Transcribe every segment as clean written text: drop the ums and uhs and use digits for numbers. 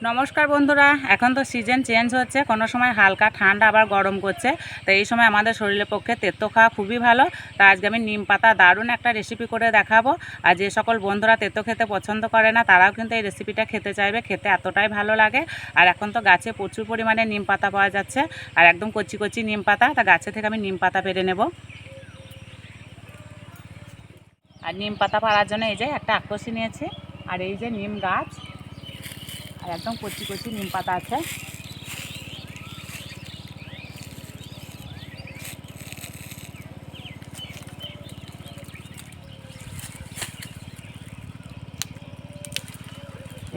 নমস্কার বন্ধুরা, এখন তো সিজন চেঞ্জ হচ্ছে, কোনো সময় হালকা ঠান্ডা আবার গরম করছে। তো এই সময় আমাদের শরীরের পক্ষে তেতো খাওয়া খুবই ভালো। তা আজকে আমি নিম পাতা দারুণ একটা রেসিপি করে দেখাবো। আর যে সকল বন্ধুরা তেতো খেতে পছন্দ করে না তারাও কিন্তু এই রেসিপিটা খেতে চাইবে, খেতে এতটাই ভালো লাগে। আর এখন তো গাছে প্রচুর পরিমাণে নিম পাতা পাওয়া যাচ্ছে, আর একদম কচি কচি নিম পাতা। তা গাছে থেকে আমি নিম পাতা পেরে নেব। আর নিম পাতা পাড়ার জন্য এই যে একটা আকরশি নিয়েছি, আর এই যে নিম গাছ, আর একদম কচি কচি নিম পাতা আছে।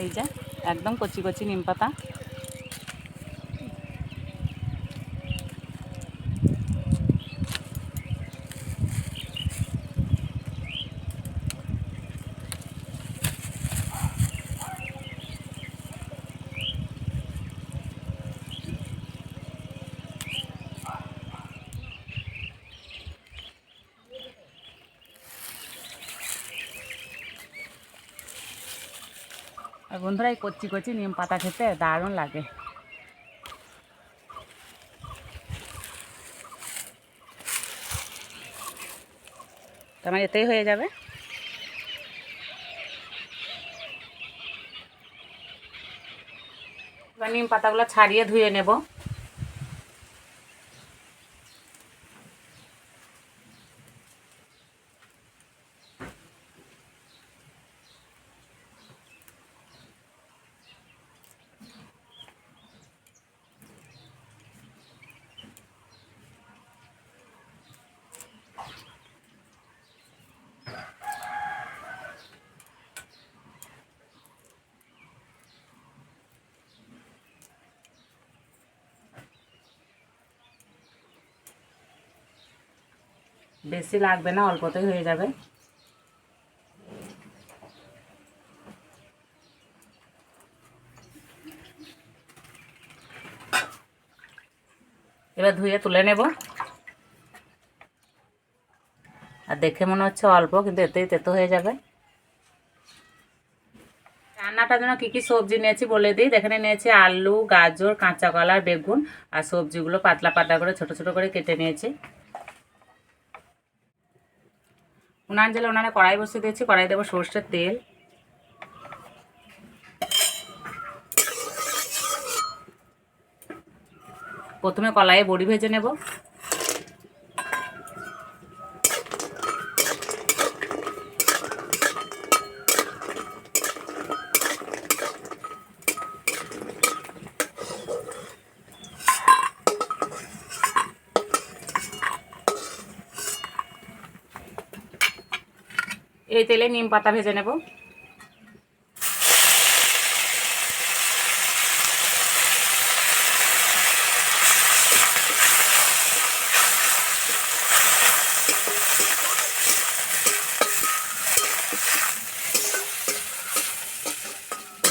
এই যে একদম কচি কচি নিম পাতা। আর বন্ধুরা, এই কচি কচি নিম পাতা খেতে দারুণ লাগে। তোমার এতেই হয়ে যাবে। এবার নিম পাতাগুলো ছাড়িয়ে ধুয়ে নেব। বেশি লাগবে না, অল্পতেই হয়ে যাবে। এবার ধুয়ে তুলে নেব। আর দেখে মনে হচ্ছে অল্প, কিন্তু এতেই তেতো হয়ে যাবে। রান্নাটার জন্য কী কী সবজি নিয়েছি বলে দিই। এখানে নিয়েছি আলু, গাজর, কাঁচা কলা, বেগুন। আর সবজিগুলো পাতলা পাতলা করে ছোট ছোট করে কেটে নিয়েছি। উনানে কড়াই বসিয়ে দিয়েছি। কড়াই দেবো সর্ষের তেল। প্রথমে কলাইয়ে বড়ি ভেজে নেব। এই তেলে নিম পাতা ভেজে নেব।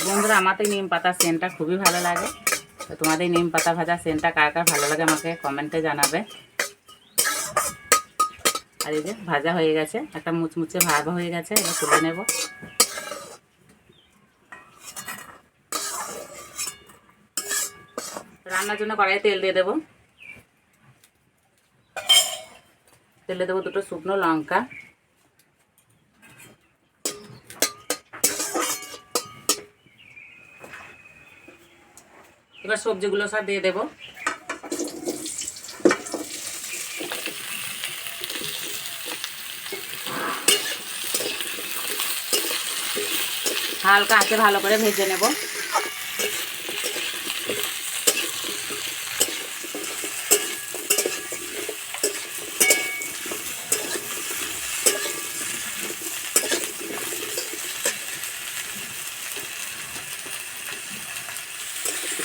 বন্ধুরা, আমার তো নিম পাতার সেন্টটা খুবই ভালো লাগে। তো তোমাদের নিম পাতা ভাজা সেন্টটা কার কার ভালো লাগে আমাকে কমেন্টে জানাবে। আর এই যে ভাজা হয়ে গেছে, একটা মুচমুচে ভাজা হয়ে গেছে। এবার তুলে নেব। রান্নার জন্য কড়াইয়ে তেল দিয়ে দেবো। তেলে দেবো দুটো শুকনো লঙ্কা। এবার সবজিগুলো সব দিয়ে দেবো। হালকা আঁচে ভালো করে ভেজে নেব।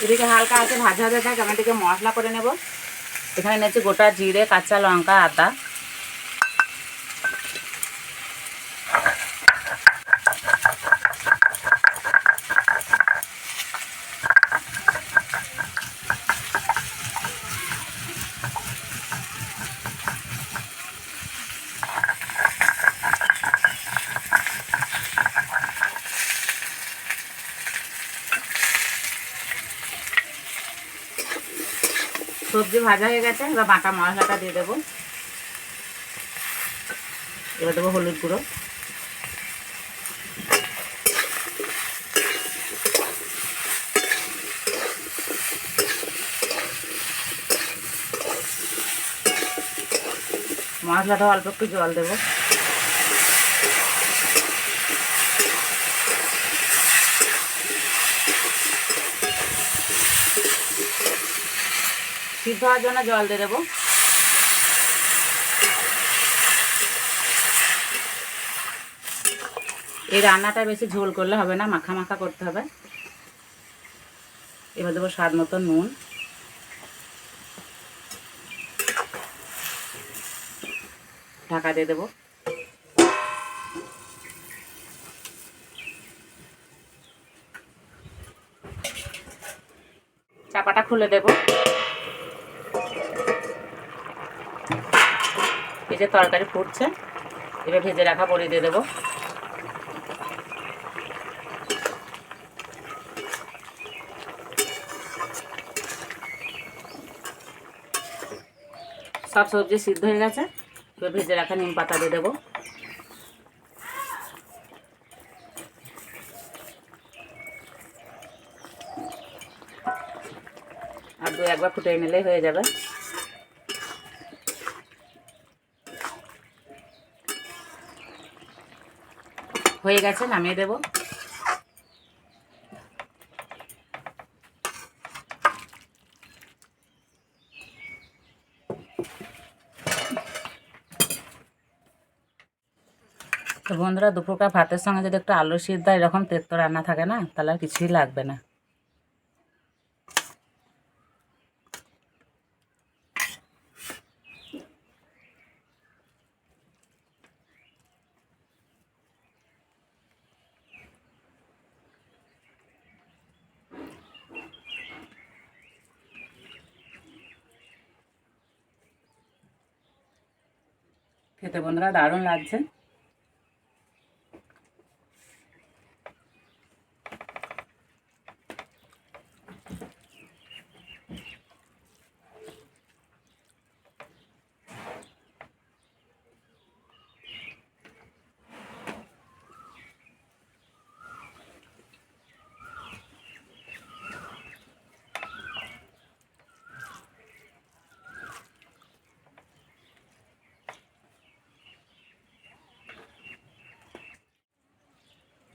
এদিকে হালকা আঁচে ভাজা হতে থাকে, আমি এদিকে মশলা করে নেব। এখানে নিয়েছি গোটা জিরে, কাঁচা লঙ্কা, আদা। সবজি ভাজা হয়ে গেছে, এবার বাটা মশলাটা দিয়ে দেবো। এবার দেবো হলুদ গুঁড়ো, মশলাটা অল্প একটু জল দেবো। সিদ্ধ হওয়ার জন্য জল দিয়ে দেবো। এই রান্নাটা বেশি ঝোল করলে হবে না, মাখা মাখা করতে হবে। এবার দেবো স্বাদ মতো নুন, ঢাকা দিয়ে দেবো। চাপাটা খুলে দেবো। এই যে তরকারি ফুটছে, এবার ভেজে রাখা বড়ি দিয়ে দেবো। সব সবজি সিদ্ধ হয়ে গেছে, এবার ভেজে রাখা নিম পাতা দিয়ে দেবো। আর দু একবার ফুটিয়ে নিলেই হয়ে যাবে। হয়ে গেছে, নামিয়ে দেবো। তো বন্ধুরা, দুপুরকার ভাতের সঙ্গে যদি একটু আলু সিদ্ধ এরকম তেঁতো রান্না থাকে না, তাহলে আর কিছুই লাগবে না। খেতে বন্ধুরা দারুণ লাগছে।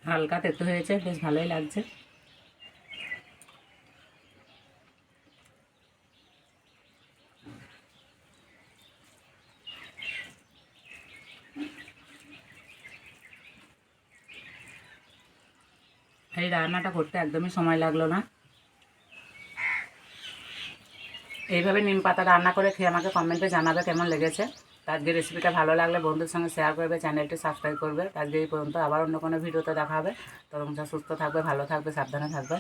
হালকা তেতো হয়েছে, বেশ ভালোই লাগছে। এই রান্নাটা করতে একদমই সময় লাগলো না। এইভাবে নিম পাতা রান্না করে খেয়ে আমাকে কমেন্টে জানাবে কেমন লেগেছে। আজকে রেসিপিটা ভালো লাগলে বন্ধুর সঙ্গে শেয়ার করবে, চ্যানেলটি সাবস্ক্রাইব করবে। আজকে এই পর্যন্ত, আবার অন্য কোনো ভিডিওতে দেখা হবে। তখন সুস্থ থাকবে, ভালো থাকবে, সাবধানে থাকবে।